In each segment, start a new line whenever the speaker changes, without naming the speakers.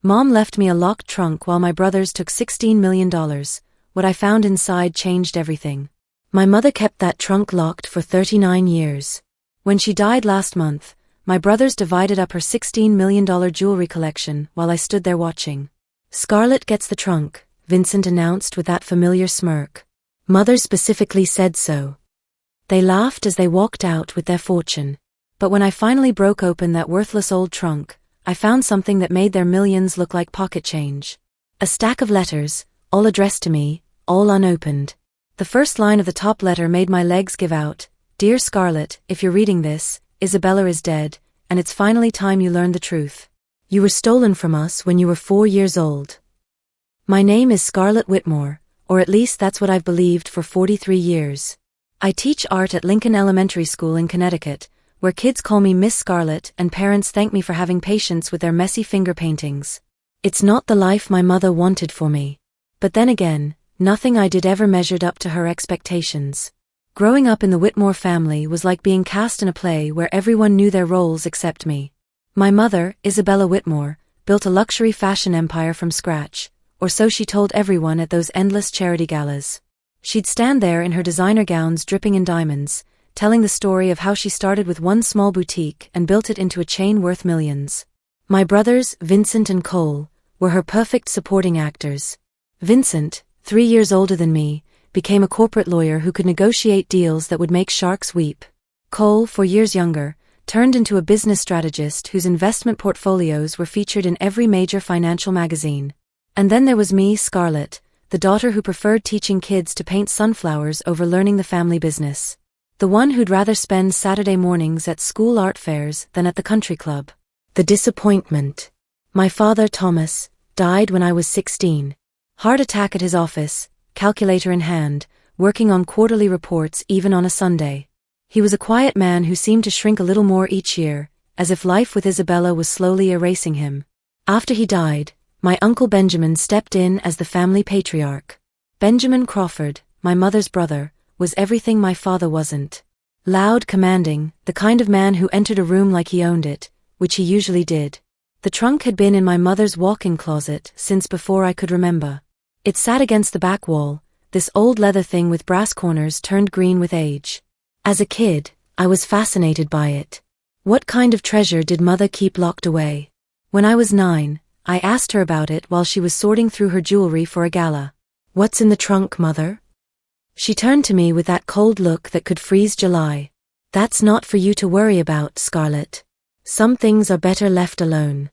Mom left me a locked trunk while my brothers took $16 million. What I found inside changed everything. My mother kept that trunk locked for 39 years. When she died last month, my brothers divided up her $16 million jewelry collection while I stood there watching. Scarlett gets the trunk, Vincent announced with that familiar smirk. Mother specifically said so. They laughed as they walked out with their fortune. But when I finally broke open that worthless old trunk, I found something that made their millions look like pocket change. A stack of letters, all addressed to me, all unopened. The first line of the top letter made my legs give out. Dear Scarlett, if you're reading this, Isabella is dead, and it's finally time you learned the truth. You were stolen from us when you were 4 years old. My name is Scarlett Whitmore, or at least that's what I've believed for 43 years. I teach art at Lincoln Elementary School in Connecticut, where kids call me Miss Scarlett and parents thank me for having patience with their messy finger paintings. It's not the life my mother wanted for me. But then again, nothing I did ever measured up to her expectations. Growing up in the Whitmore family was like being cast in a play where everyone knew their roles except me. My mother, Isabella Whitmore, built a luxury fashion empire from scratch, or so she told everyone at those endless charity galas. She'd stand there in her designer gowns dripping in diamonds, telling the story of how she started with one small boutique and built it into a chain worth millions. My brothers, Vincent and Cole, were her perfect supporting actors. Vincent, 3 years older than me, became a corporate lawyer who could negotiate deals that would make sharks weep. Cole, 4 years younger, turned into a business strategist whose investment portfolios were featured in every major financial magazine. And then there was me, Scarlett, the daughter who preferred teaching kids to paint sunflowers over learning the family business. The one who'd rather spend Saturday mornings at school art fairs than at the country club. The disappointment. My father, Thomas, died when I was 16. Heart attack at his office, calculator in hand, working on quarterly reports even on a Sunday. He was a quiet man who seemed to shrink a little more each year, as if life with Isabella was slowly erasing him. After he died, my uncle Benjamin stepped in as the family patriarch. Benjamin Crawford, my mother's brother, was everything my father wasn't. Loud, commanding, the kind of man who entered a room like he owned it, which he usually did. The trunk had been in my mother's walk-in closet since before I could remember. It sat against the back wall, this old leather thing with brass corners turned green with age. As a kid, I was fascinated by it. What kind of treasure did Mother keep locked away? When I was 9, I asked her about it while she was sorting through her jewelry for a gala. What's in the trunk, Mother? She turned to me with that cold look that could freeze July. That's not for you to worry about, Scarlett. Some things are better left alone.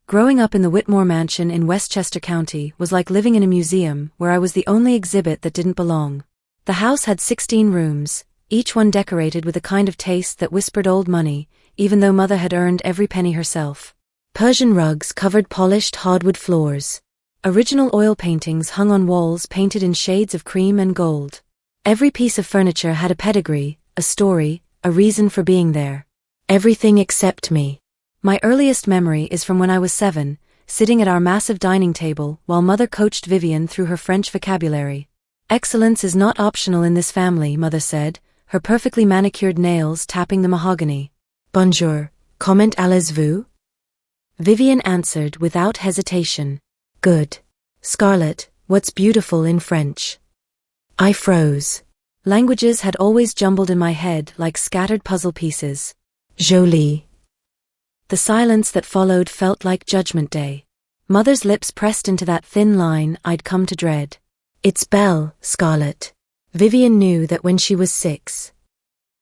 Growing up in the Whitmore mansion in Westchester County was like living in a museum where I was the only exhibit that didn't belong. The house had 16 rooms, each one decorated with a kind of taste that whispered old money, even though Mother had earned every penny herself. Persian rugs covered polished hardwood floors. Original oil paintings hung on walls painted in shades of cream and gold. Every piece of furniture had a pedigree, a story, a reason for being there. Everything except me. My earliest memory is from when I was 7, sitting at our massive dining table while Mother coached Vivian through her French vocabulary. Excellence is not optional in this family, Mother said, her perfectly manicured nails tapping the mahogany. Bonjour, comment allez-vous? Vivian answered without hesitation. Good. Scarlett, what's beautiful in French? I froze. Languages had always jumbled in my head like scattered puzzle pieces. Jolie. The silence that followed felt like Judgment Day. Mother's lips pressed into that thin line I'd come to dread. It's Belle, Scarlett. Vivian knew that when she was 6.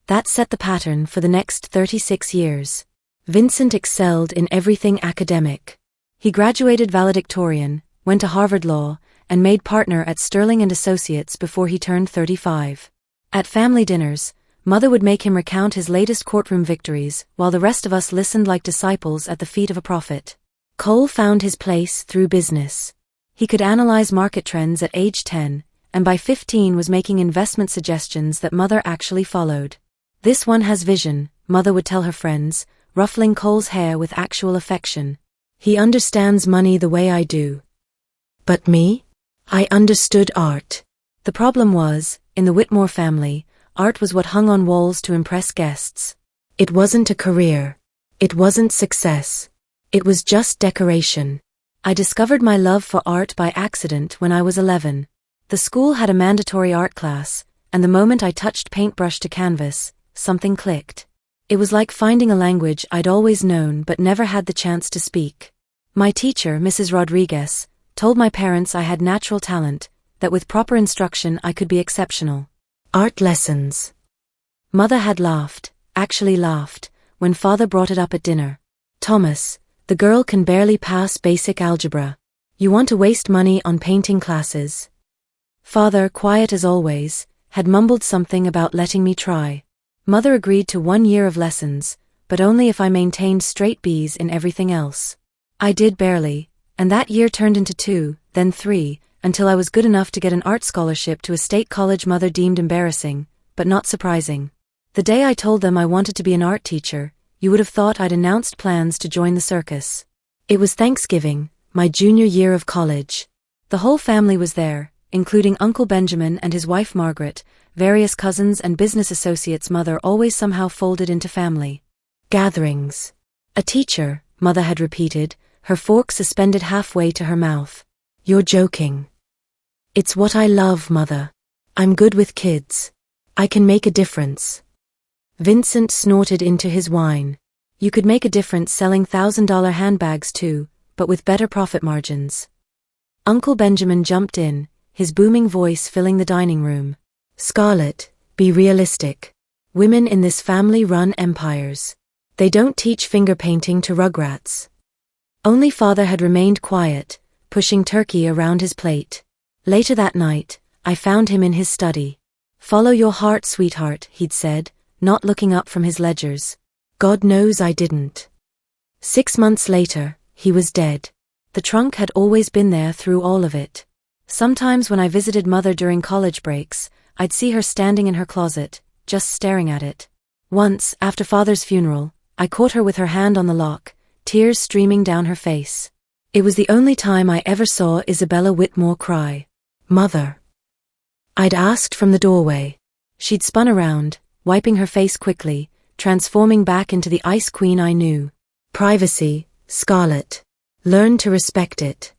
That set the pattern for the next 36 years. Vincent excelled in everything academic. He graduated valedictorian, went to Harvard Law, and made partner at Sterling and Associates before he turned 35. At family dinners, Mother would make him recount his latest courtroom victories, while the rest of us listened like disciples at the feet of a prophet. Cole found his place through business. He could analyze market trends at age 10, and by 15 was making investment suggestions that Mother actually followed. This one has vision, Mother would tell her friends, ruffling Cole's hair with actual affection. He understands money the way I do. But me? I understood art. The problem was, in the Whitmore family, art was what hung on walls to impress guests. It wasn't a career. It wasn't success. It was just decoration. I discovered my love for art by accident when I was 11. The school had a mandatory art class, and the moment I touched paintbrush to canvas, something clicked. It was like finding a language I'd always known but never had the chance to speak. My teacher, Mrs. Rodriguez, told my parents I had natural talent, that with proper instruction I could be exceptional. Art lessons. Mother had laughed, actually laughed, when father brought it up at dinner. Thomas, the girl can barely pass basic algebra. You want to waste money on painting classes? Father, quiet as always, had mumbled something about letting me try. Mother agreed to 1 year of lessons, but only if I maintained straight B's in everything else. I did barely, and that year turned into 2, then 3, until I was good enough to get an art scholarship to a state college. Mother deemed embarrassing, but not surprising. The day I told them I wanted to be an art teacher, you would have thought I'd announced plans to join the circus. It was Thanksgiving, my junior year of college. The whole family was there, including Uncle Benjamin and his wife Margaret, various cousins and business associates. Mother always somehow folded into family gatherings. A teacher, Mother had repeated, her fork suspended halfway to her mouth. You're joking. It's what I love, Mother. I'm good with kids. I can make a difference. Vincent snorted into his wine. You could make a difference selling $1,000 handbags too, but with better profit margins. Uncle Benjamin jumped in, his booming voice filling the dining room. Scarlett, be realistic. Women in this family run empires. They don't teach finger painting to rugrats. Only father had remained quiet, pushing turkey around his plate. Later that night, I found him in his study. Follow your heart, sweetheart, he'd said, not looking up from his ledgers. God knows I didn't. 6 months later, he was dead. The trunk had always been there through all of it. Sometimes when I visited Mother during college breaks, I'd see her standing in her closet, just staring at it. Once, after Father's funeral, I caught her with her hand on the lock, tears streaming down her face. It was the only time I ever saw Isabella Whitmore cry. Mother. I'd asked from the doorway. She'd spun around, wiping her face quickly, transforming back into the ice queen I knew. Privacy, Scarlett. Learn to respect it.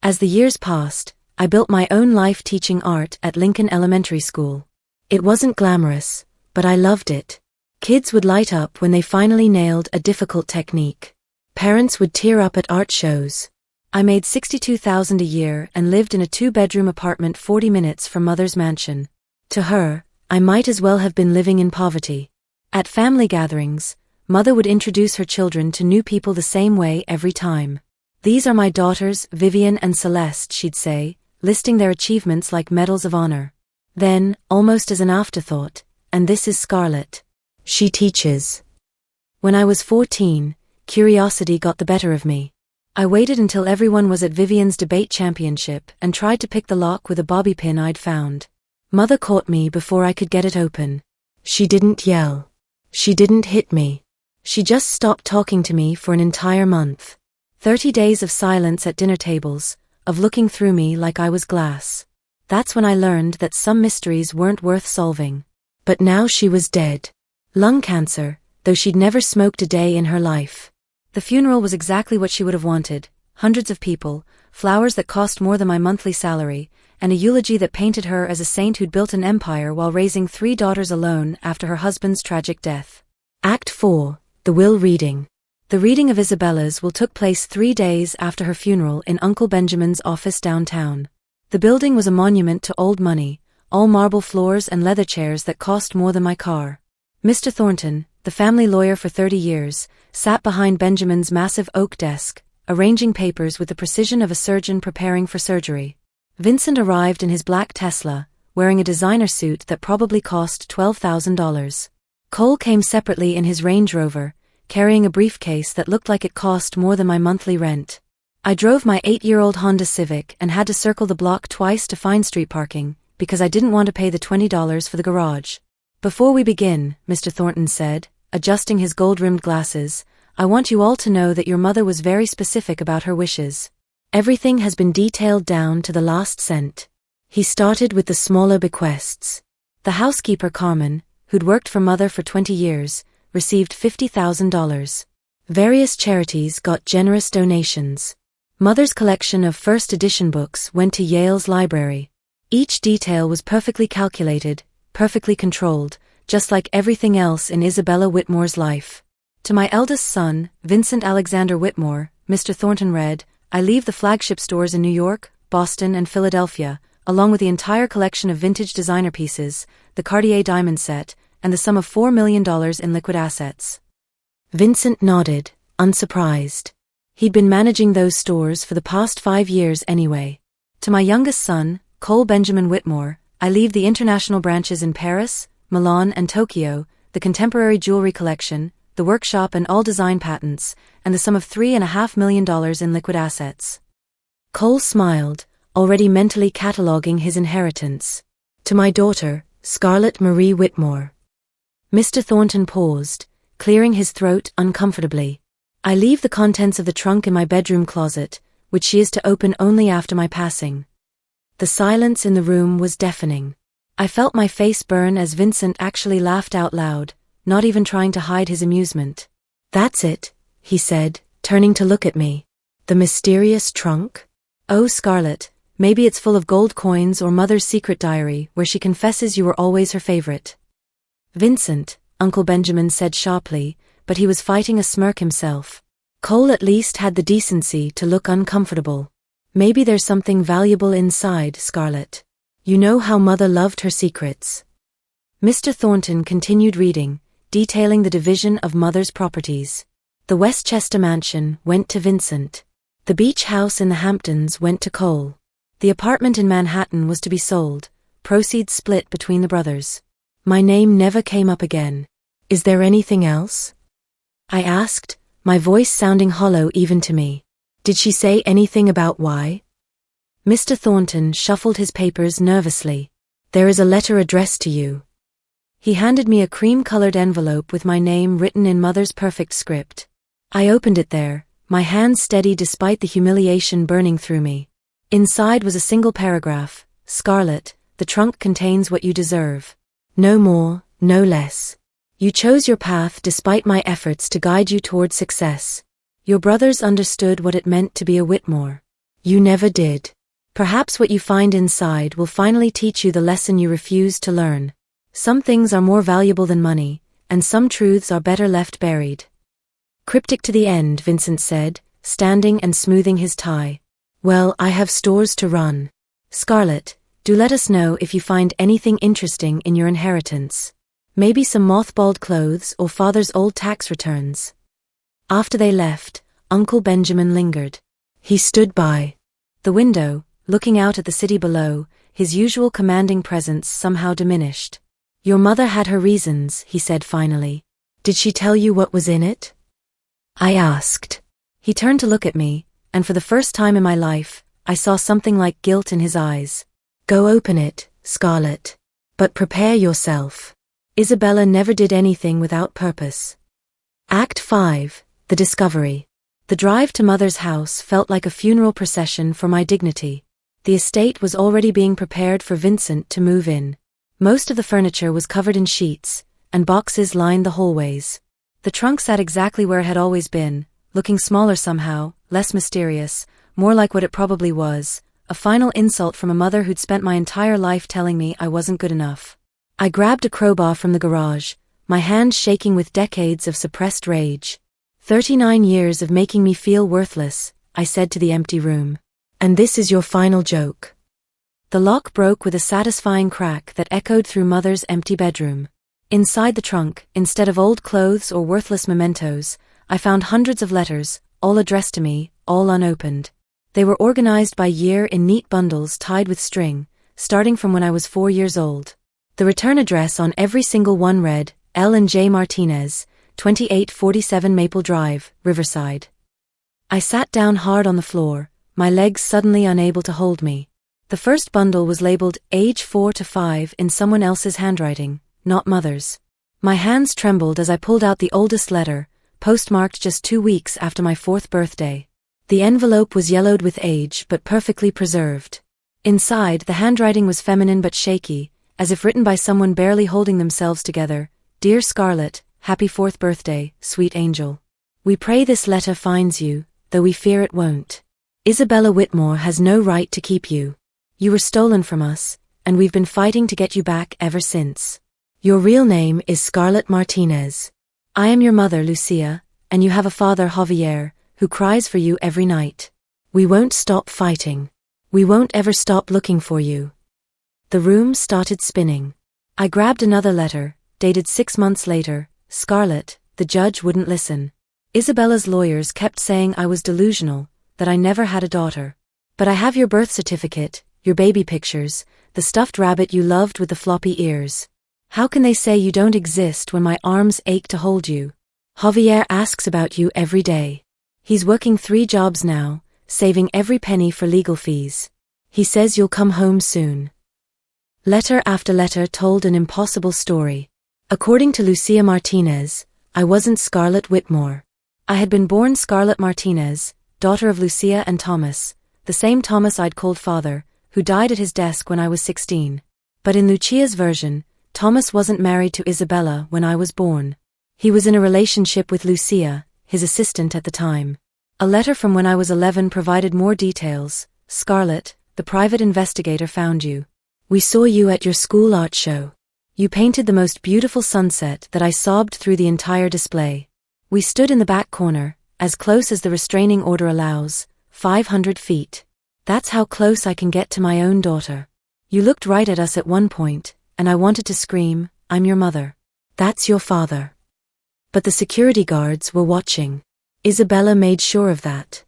As the years passed, I built my own life teaching art at Lincoln Elementary School. It wasn't glamorous, but I loved it. Kids would light up when they finally nailed a difficult technique. Parents would tear up at art shows. I made $62,000 a year and lived in a 2-bedroom apartment 40 minutes from Mother's mansion. To her, I might as well have been living in poverty. At family gatherings, Mother would introduce her children to new people the same way every time. These are my daughters, Vivian and Celeste, she'd say, listing their achievements like medals of honor. Then, almost as an afterthought, and this is Scarlett. She teaches. When I was 14, curiosity got the better of me. I waited until everyone was at Vivian's debate championship and tried to pick the lock with a bobby pin I'd found. Mother caught me before I could get it open. She didn't yell. She didn't hit me. She just stopped talking to me for an entire month. 30 days of silence at dinner tables, of looking through me like I was glass. That's when I learned that some mysteries weren't worth solving. But now she was dead. Lung cancer, though she'd never smoked a day in her life. The funeral was exactly what she would have wanted. Hundreds of people, flowers that cost more than my monthly salary, and a eulogy that painted her as a saint who'd built an empire while raising 3 daughters alone after her husband's tragic death. Act 4, the will reading. The reading of Isabella's will took place 3 days after her funeral in Uncle Benjamin's office downtown. The building was a monument to old money, all marble floors and leather chairs that cost more than my car. Mr. Thornton, the family lawyer for 30 years, sat behind Benjamin's massive oak desk, arranging papers with the precision of a surgeon preparing for surgery. Vincent arrived in his black Tesla, wearing a designer suit that probably cost $12,000. Cole came separately in his Range Rover, carrying a briefcase that looked like it cost more than my monthly rent. I drove my 8-year-old Honda Civic and had to circle the block twice to find street parking, because I didn't want to pay the $20 for the garage. Before we begin, Mr. Thornton said, adjusting his gold-rimmed glasses, I want you all to know that your mother was very specific about her wishes. Everything has been detailed down to the last cent. He started with the smaller bequests. The housekeeper Carmen, who'd worked for Mother for 20 years, received $50,000. Various charities got generous donations. Mother's collection of first edition books went to Yale's library. Each detail was perfectly calculated, perfectly controlled, just like everything else in Isabella Whitmore's life. To my eldest son, Vincent Alexander Whitmore, Mr. Thornton read, "I leave the flagship stores in New York, Boston, and Philadelphia, along with the entire collection of vintage designer pieces, the Cartier diamond set, and the sum of $4 million in liquid assets." Vincent nodded, unsurprised. He'd been managing those stores for the past 5 years anyway. To my youngest son, Cole Benjamin Whitmore, "I leave the international branches in Paris, Milan, and Tokyo, the contemporary jewelry collection, the workshop and all design patents, and the sum of $3.5 million in liquid assets." Cole smiled, already mentally cataloguing his inheritance. To my daughter, Scarlett Marie Whitmore. Mr. Thornton paused, clearing his throat uncomfortably. "I leave the contents of the trunk in my bedroom closet, which she is to open only after my passing." The silence in the room was deafening. I felt my face burn as Vincent actually laughed out loud, not even trying to hide his amusement. "That's it," he said, turning to look at me. "The mysterious trunk? Oh, Scarlett, maybe it's full of gold coins or Mother's secret diary where she confesses you were always her favorite." "Vincent," Uncle Benjamin said sharply, but he was fighting a smirk himself. Cole at least had the decency to look uncomfortable. "Maybe there's something valuable inside, Scarlett. You know how Mother loved her secrets." Mr. Thornton continued reading, detailing the division of Mother's properties. The Westchester mansion went to Vincent. The beach house in the Hamptons went to Cole. The apartment in Manhattan was to be sold, proceeds split between the brothers. My name never came up again. "Is there anything else?" I asked, my voice sounding hollow even to me. "Did she say anything about why?" Mr. Thornton shuffled his papers nervously. "There is a letter addressed to you." He handed me a cream-colored envelope with my name written in Mother's perfect script. I opened it there, my hands steady despite the humiliation burning through me. Inside was a single paragraph: "Scarlett, the trunk contains what you deserve. No more, no less. You chose your path despite my efforts to guide you toward success. Your brothers understood what it meant to be a Whitmore. You never did. Perhaps what you find inside will finally teach you the lesson you refused to learn. Some things are more valuable than money, and some truths are better left buried." Cryptic to the end, Vincent said, standing and smoothing his tie. "Well, I have stores to run. Scarlett, do let us know if you find anything interesting in your inheritance. Maybe some mothballed clothes or Father's old tax returns." After they left, Uncle Benjamin lingered. He stood by the window, looking out at the city below, his usual commanding presence somehow diminished. "Your mother had her reasons," he said finally. "Did she tell you what was in it?" I asked. He turned to look at me, and for the first time in my life, I saw something like guilt in his eyes. "Go open it, Scarlett. But prepare yourself. Isabella never did anything without purpose." Act 5, The Discovery. The drive to Mother's house felt like a funeral procession for my dignity. The estate was already being prepared for Vincent to move in. Most of the furniture was covered in sheets, and boxes lined the hallways. The trunk sat exactly where it had always been, looking smaller somehow, less mysterious, more like what it probably was, a final insult from a mother who'd spent my entire life telling me I wasn't good enough. I grabbed a crowbar from the garage, my hands shaking with decades of suppressed rage. 39 years of making me feel worthless, I said to the empty room. "And this is your final joke." The lock broke with a satisfying crack that echoed through Mother's empty bedroom. Inside the trunk, instead of old clothes or worthless mementos, I found hundreds of letters, all addressed to me, all unopened. They were organized by year in neat bundles tied with string, starting from when I was 4 years old. The return address on every single one read, L and J Martinez, 2847 Maple Drive, Riverside. I sat down hard on the floor, my legs suddenly unable to hold me. The first bundle was labeled age 4 to 5 in someone else's handwriting, not Mother's. My hands trembled as I pulled out the oldest letter, postmarked just 2 weeks after my 4th birthday. The envelope was yellowed with age but perfectly preserved. Inside, the handwriting was feminine but shaky, as if written by someone barely holding themselves together. "Dear Scarlett, happy 4th birthday, sweet angel. We pray this letter finds you, though we fear it won't. Isabella Whitmore has no right to keep you. You were stolen from us, and we've been fighting to get you back ever since. Your real name is Scarlett Martinez. I am your mother, Lucia, and you have a father, Javier, who cries for you every night. We won't stop fighting. We won't ever stop looking for you. The room started spinning. I grabbed another letter, dated 6 months later. Scarlett, the judge wouldn't listen. Isabella's lawyers kept saying I was delusional, that I never had a daughter. But I have your birth certificate, your baby pictures, the stuffed rabbit you loved with the floppy ears. How can they say you don't exist when my arms ache to hold you? Javier asks about you every day. He's working 3 jobs now, saving every penny for legal fees. He says you'll come home soon. Letter after letter told an impossible story. According to Lucia Martinez, I wasn't Scarlett Whitmore. I had been born Scarlett Martinez, daughter of Lucia and Thomas, the same Thomas I'd called father, who died at his desk when I was 16. But in Lucia's version, Thomas wasn't married to Isabella when I was born. He was in a relationship with Lucia, his assistant at the time. A letter from when I was 11 provided more details. Scarlett, the private investigator found you. We saw you at your school art show. You painted the most beautiful sunset that I sobbed through the entire display. We stood in the back corner, as close as the restraining order allows, 500 feet. That's how close I can get to my own daughter. You looked right at us at one point, and I wanted to scream, I'm your mother. That's your father. But the security guards were watching. Isabella made sure of that.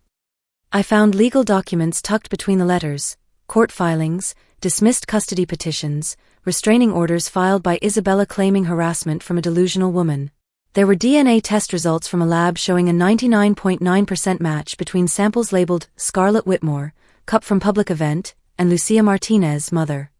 I found legal documents tucked between the letters, court filings, dismissed custody petitions, restraining orders filed by Isabella claiming harassment from a delusional woman. There were DNA test results from a lab showing a 99.9% match between samples labeled Scarlett Whitmore, cup from public event, and Lucia Martinez, mother.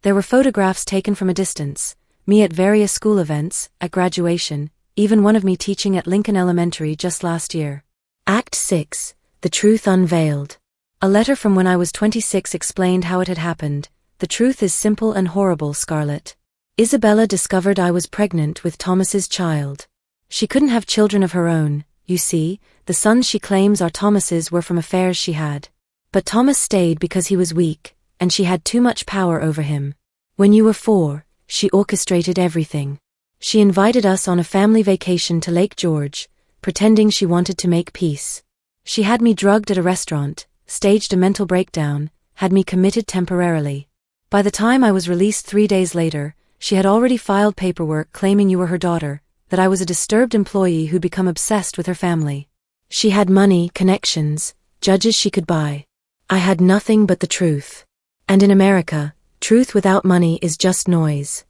There were photographs taken from a distance, me at various school events, at graduation, even one of me teaching at Lincoln Elementary just last year. Act 6, The Truth Unveiled. A letter from when I was 26 explained how it had happened. The truth is simple and horrible, Scarlett. Isabella discovered I was pregnant with Thomas's child. She couldn't have children of her own, you see, the sons she claims are Thomas's were from affairs she had. But Thomas stayed because he was weak, and she had too much power over him. When you were 4, she orchestrated everything. She invited us on a family vacation to Lake George, pretending she wanted to make peace. She had me drugged at a restaurant, staged a mental breakdown, had me committed temporarily. By the time I was released 3 days later, she had already filed paperwork claiming you were her daughter, that I was a disturbed employee who'd become obsessed with her family. She had money, connections, judges she could buy. I had nothing but the truth. And in America, truth without money is just noise.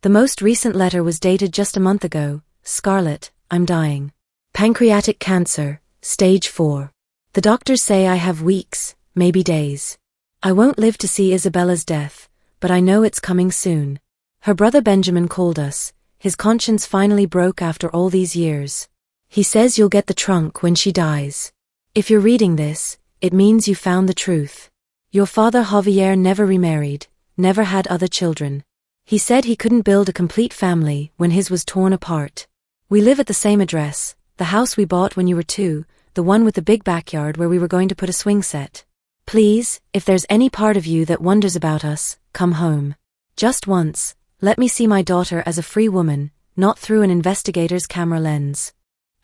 The most recent letter was dated just a month ago. Scarlett, I'm dying. Pancreatic cancer, stage 4. The doctors say I have weeks, maybe days. I won't live to see Isabella's death, but I know it's coming soon. Her brother Benjamin called us. His conscience finally broke after all these years. He says you'll get the trunk when she dies. If you're reading this, it means you found the truth. Your father Javier never remarried, never had other children. He said he couldn't build a complete family when his was torn apart. We live at the same address, the house we bought when you were 2, the one with the big backyard where we were going to put a swing set. Please, if there's any part of you that wonders about us, come home. Just once, let me see my daughter as a free woman, not through an investigator's camera lens.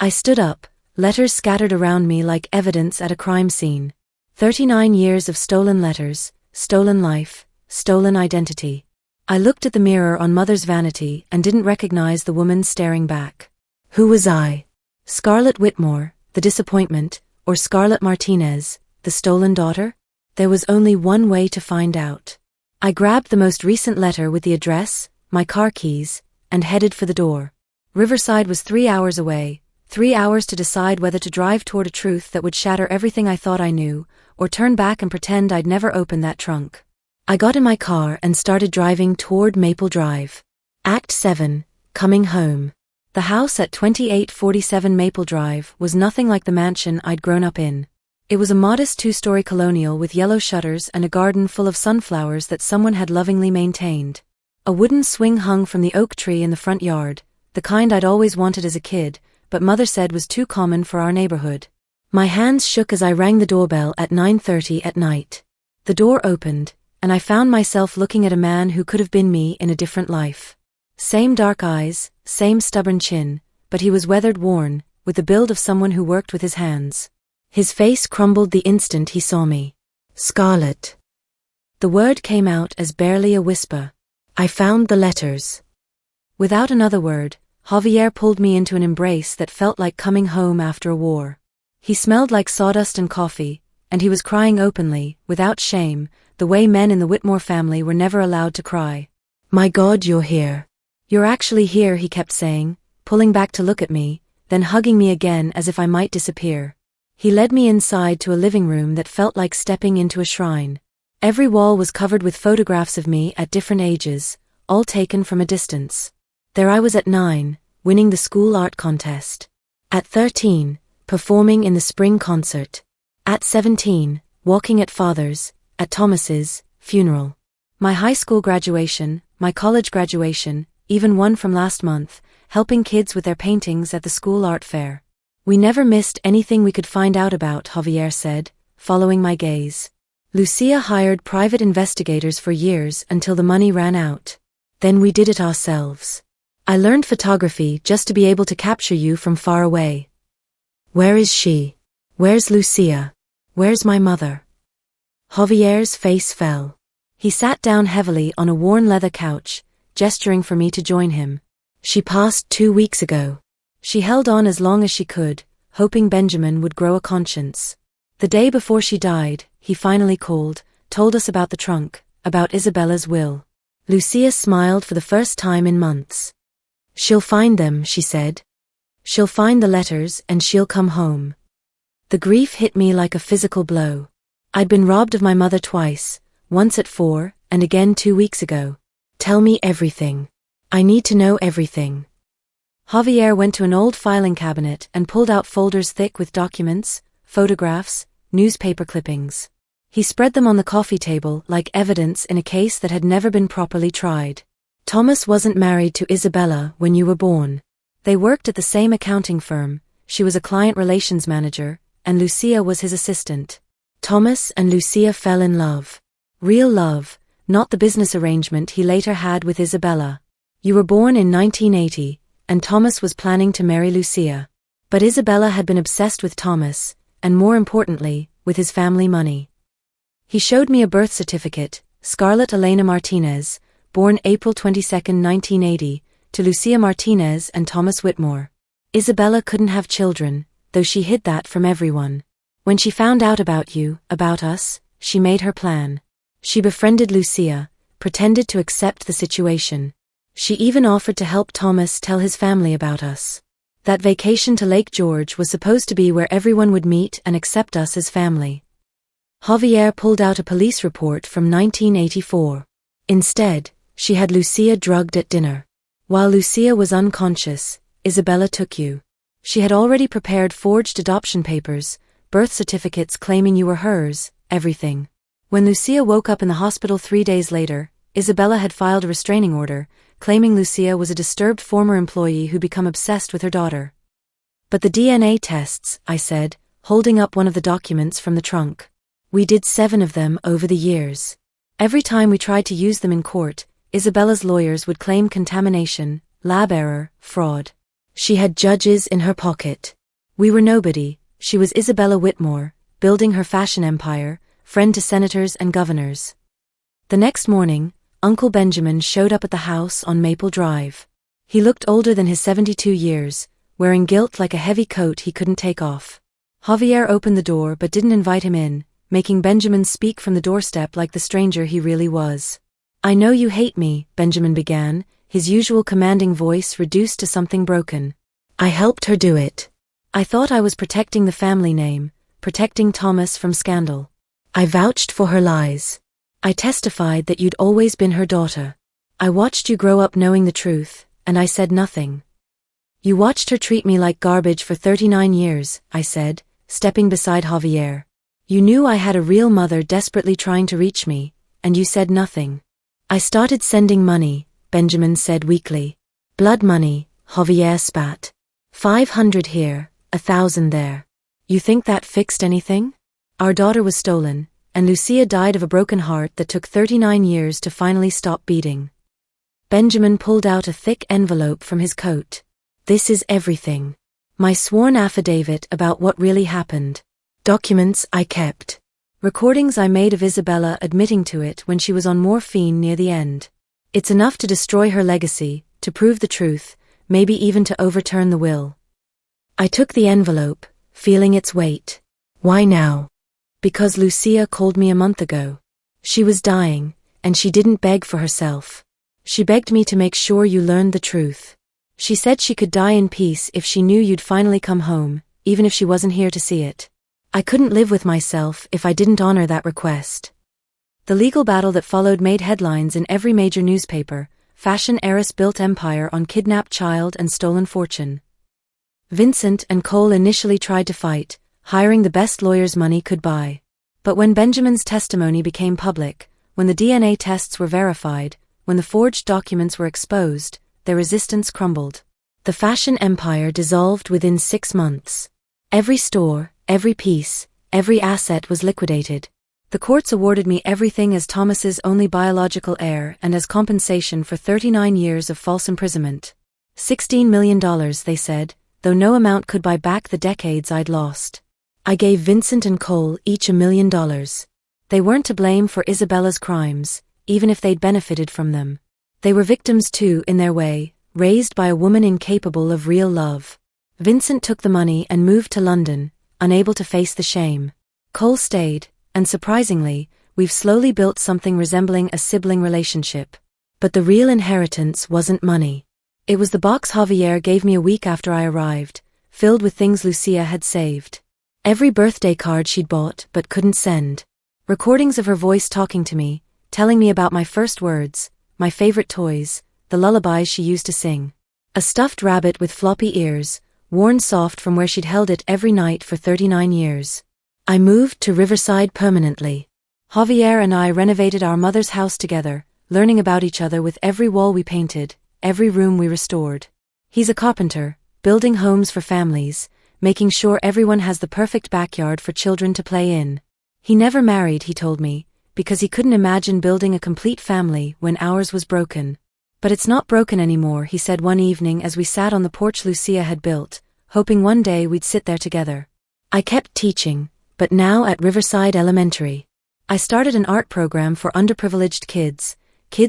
I stood up, letters scattered around me like evidence at a crime scene. 39 years of stolen letters, stolen life, stolen identity. I looked at the mirror on Mother's vanity and didn't recognize the woman staring back. Who was I? Scarlett Whitmore, the disappointment, or Scarlett Martinez, the stolen daughter? There was only one way to find out. I grabbed the most recent letter with the address, my car keys, and headed for the door. Riverside was 3 hours away, 3 hours to decide whether to drive toward a truth that would shatter everything I thought I knew, or turn back and pretend I'd never opened that trunk. I got in my car and started driving toward Maple Drive. Act 7, Coming Home. The house at 2847 Maple Drive was nothing like the mansion I'd grown up in. It was a modest 2-story colonial with yellow shutters and a garden full of sunflowers that someone had lovingly maintained. A wooden swing hung from the oak tree in the front yard, the kind I'd always wanted as a kid, but Mother said was too common for our neighborhood. My hands shook as I rang the doorbell at 9:30 at night. The door opened, and I found myself looking at a man who could have been me in a different life. Same dark eyes, same stubborn chin, but he was weathered, worn, with the build of someone who worked with his hands. His face crumbled the instant he saw me. "Scarlett." The word came out as barely a whisper. "I found the letters." Without another word, Javier pulled me into an embrace that felt like coming home after a war. He smelled like sawdust and coffee, and he was crying openly, without shame, the way men in the Whitmore family were never allowed to cry. "My God, you're here. You're actually here," he kept saying, pulling back to look at me, then hugging me again as if I might disappear. He led me inside to a living room that felt like stepping into a shrine. Every wall was covered with photographs of me at different ages, all taken from a distance. There I was at 9, winning the school art contest. At 13, performing in the spring concert. At 17, walking at Father's, at Thomas's, funeral. My high school graduation, my college graduation, even one from last month, helping kids with their paintings at the school art fair. "We never missed anything we could find out about," Javier said, following my gaze. "Lucia hired private investigators for years until the money ran out. Then we did it ourselves. I learned photography just to be able to capture you from far away." "Where is she? Where's Lucia? Where's my mother?" Javier's face fell. He sat down heavily on a worn leather couch, gesturing for me to join him. "She passed 2 weeks ago." She held on as long as she could, hoping Benjamin would grow a conscience. "The day before she died," he finally called, told us about the trunk, about Isabella's will. Lucia smiled for the first time in months. "She'll find them," she said. "She'll find the letters and she'll come home." The grief hit me like a physical blow. I'd been robbed of my mother twice, once at 4, and again 2 weeks ago. "Tell me everything. I need to know everything." Javier went to an old filing cabinet and pulled out folders thick with documents, photographs, newspaper clippings. He spread them on the coffee table like evidence in a case that had never been properly tried. "Thomas wasn't married to Isabella when you were born. They worked at the same accounting firm, she was a client relations manager, and Lucia was his assistant. Thomas and Lucia fell in love. Real love, not the business arrangement he later had with Isabella. You were born in 1980, and Thomas was planning to marry Lucia. But Isabella had been obsessed with Thomas, and more importantly, with his family money." He showed me a birth certificate, Scarlett Elena Martinez, born April 22, 1980, to Lucia Martinez and Thomas Whitmore. Isabella couldn't have children, though she hid that from everyone. When she found out about you, about us, she made her plan. She befriended Lucia, pretended to accept the situation. She even offered to help Thomas tell his family about us. That vacation to Lake George was supposed to be where everyone would meet and accept us as family. Javier pulled out a police report from 1984. Instead, she had Lucia drugged at dinner. While Lucia was unconscious, Isabella took you. She had already prepared forged adoption papers, birth certificates claiming you were hers, everything. When Lucia woke up in the hospital 3 days later, Isabella had filed a restraining order, claiming Lucia was a disturbed former employee who'd become obsessed with her daughter. "But the DNA tests," I said, holding up one of the documents from the trunk. "We did 7 of them over the years. Every time we tried to use them in court, Isabella's lawyers would claim contamination, lab error, fraud. She had judges in her pocket. We were nobody. She was Isabella Whitmore, building her fashion empire, friend to senators and governors." The next morning, Uncle Benjamin showed up at the house on Maple Drive. He looked older than his 72 years, wearing guilt like a heavy coat he couldn't take off. Javier opened the door but didn't invite him in, making Benjamin speak from the doorstep like the stranger he really was. "I know you hate me," Benjamin began, his usual commanding voice reduced to something broken. "I helped her do it. I thought I was protecting the family name, protecting Thomas from scandal. I vouched for her lies. I testified that you'd always been her daughter. I watched you grow up knowing the truth, and I said nothing. You watched her treat me like garbage for 39 years, I said, stepping beside Javier. You knew I had a real mother desperately trying to reach me, and you said nothing. I started sending money, Benjamin said weakly. Blood money, Javier spat. 500 here, 1,000 there. You think that fixed anything? Our daughter was stolen, and Lucia died of a broken heart that took 39 years to finally stop beating. Benjamin pulled out a thick envelope from his coat. This is everything. My sworn affidavit about what really happened. Documents I kept. Recordings I made of Isabella admitting to it when she was on morphine near the end. It's enough to destroy her legacy, to prove the truth, maybe even to overturn the will. I took the envelope, feeling its weight. Why now? Because Lucia called me a month ago. She was dying, and she didn't beg for herself. She begged me to make sure you learned the truth. She said she could die in peace if she knew you'd finally come home, even if she wasn't here to see it. I couldn't live with myself if I didn't honor that request. The legal battle that followed made headlines in every major newspaper. Fashion heiress built empire on kidnapped child and stolen fortune. Vincent and Cole initially tried to fight, hiring the best lawyers money could buy. But when Benjamin's testimony became public, when the DNA tests were verified, when the forged documents were exposed, their resistance crumbled. The fashion empire dissolved within 6 months. Every store, every piece, every asset was liquidated. The courts awarded me everything as Thomas's only biological heir and as compensation for 39 years of false imprisonment. $16 million, they said, though no amount could buy back the decades I'd lost. I gave Vincent and Cole each $1 million. They weren't to blame for Isabella's crimes, even if they'd benefited from them. They were victims too, in their way, raised by a woman incapable of real love. Vincent took the money and moved to London, unable to face the shame. Cole stayed, and surprisingly, we've slowly built something resembling a sibling relationship. But the real inheritance wasn't money. It was the box Javier gave me a week after I arrived, filled with things Lucia had saved. Every birthday card she'd bought but couldn't send. Recordings of her voice talking to me, telling me about my first words, my favorite toys, the lullabies she used to sing. A stuffed rabbit with floppy ears, worn soft from where she'd held it every night for 39 years. I moved to Riverside permanently. Javier and I renovated our mother's house together, learning about each other with every wall we painted, every room we restored. He's a carpenter, building homes for families, making sure everyone has the perfect backyard for children to play in. He never married, he told me, because he couldn't imagine building a complete family when ours was broken. But it's not broken anymore, he said one evening as we sat on the porch Lucia had built, hoping one day we'd sit there together. I kept teaching, but now at Riverside Elementary. I started an art program for underprivileged kids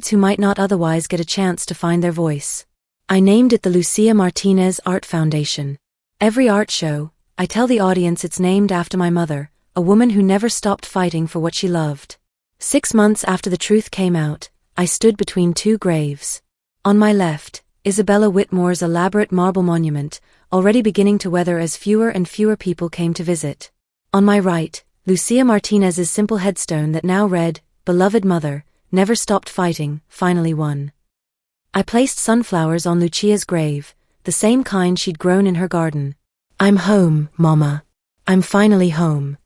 who might not otherwise get a chance to find their voice. I named it the Lucia Martinez Art Foundation. Every art show, I tell the audience it's named after my mother, a woman who never stopped fighting for what she loved. 6 months after the truth came out, I stood between 2 graves. On my left, Isabella Whitmore's elaborate marble monument, already beginning to weather as fewer and fewer people came to visit. On my right, Lucia Martinez's simple headstone that now read, "Beloved Mother, never stopped fighting, finally won." I placed sunflowers on Lucia's grave, the same kind she'd grown in her garden. I'm home, Mama. I'm finally home.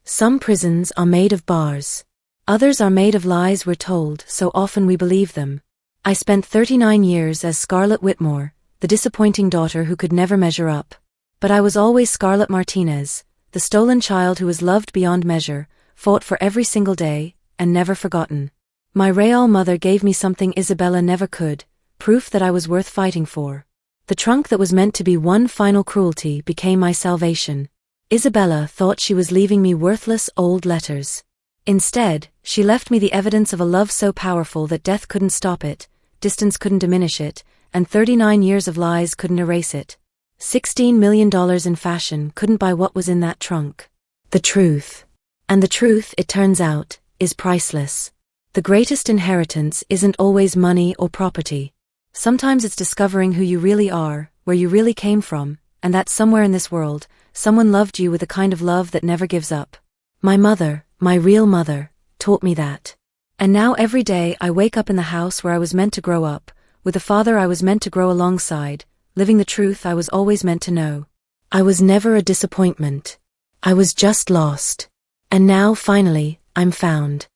Some prisons are made of bars. Others are made of lies we're told, so often we believe them. I spent 39 years as Scarlett Whitmore, the disappointing daughter who could never measure up. But I was always Scarlett Martinez, the stolen child who was loved beyond measure, fought for every single day, and never forgotten. My real mother gave me something Isabella never could, proof that I was worth fighting for. The trunk that was meant to be one final cruelty became my salvation. Isabella thought she was leaving me worthless old letters. Instead, she left me the evidence of a love so powerful that death couldn't stop it, distance couldn't diminish it, and 39 years of lies couldn't erase it. $16 million in fashion couldn't buy what was in that trunk. The truth. And the truth, it turns out, is priceless. The greatest inheritance isn't always money or property. Sometimes it's discovering who you really are, where you really came from, and that somewhere in this world, someone loved you with a kind of love that never gives up. My mother, my real mother, taught me that. And now every day I wake up in the house where I was meant to grow up, with the father I was meant to grow alongside, living the truth I was always meant to know. I was never a disappointment. I was just lost. And now, finally, I'm found.